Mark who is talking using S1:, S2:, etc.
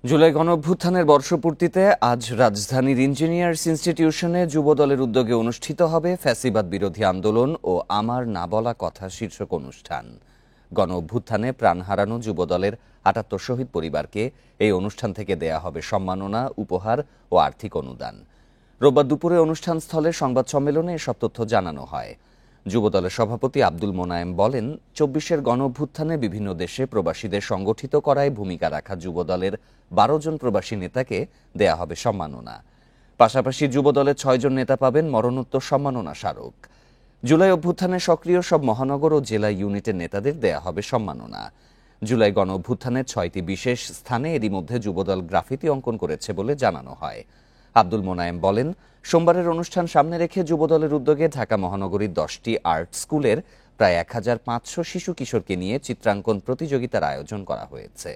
S1: জুলাই গণঅভ্যুত্থানের বর্ষপূর্তিতে আজ রাজধানীর ইঞ্জিনিয়ার্স ইনস্টিটিউশনে যুবদলের উদ্যোগে অনুষ্ঠিত হবে ফ্যাসিবাদ বিরোধী আন্দোলন ও আমার না বলা কথা শীর্ষক অনুষ্ঠান। গণঅভ্যুত্থানে প্রাণ হারানো যুবদলের ৭৮ শহীদ পরিবারকে এই অনুষ্ঠান থেকে দেয়া হবে সম্মাননা, উপহার ও আর্থিক অনুদান। রোববার দুপুরে অনুষ্ঠানস্থলে সংবাদ সম্মেলনে এসব তথ্য জানানো হয়। যুবদলের সভাপতি আব্দুল মোনায়েম বলেন, ২৪-এর গণঅভ্যুত্থানে বিভিন্ন দেশে প্রবাসীদের সংগঠিত করায় ভূমিকা রাখা যুবদলের ১২ জন প্রবাসী নেতাকে দেয়া হবে সম্মাননা। পাশাপাশি যুবদলের ৬ জন নেতা পাবেন মরণোত্তর সম্মাননা স্মারক। জুলাই অভ্যুত্থানে সক্রিয় সব মহানগর ও জেলা ইউনিটের নেতাদের দেয়া হবে সম্মাননা। জুলাই গণঅভ্যুত্থানের ৬টি বিশেষ স্থানে এরই মধ্যে যুবদল গ্রাফিতি অঙ্কন করেছে বলে জানানো হয়। আব্দুল মোনায়েম বলেন, সোমবারের অনুষ্ঠান সামনে রেখে যুবদলের উদ্যোগে ঢাকা মহানগরীর ১০টি আর্ট স্কুলের প্রায় ১৫০০ শিশু কিশোরকে নিয়ে চিত্রাঙ্কন প্রতিযোগিতার আয়োজন করা হয়েছে।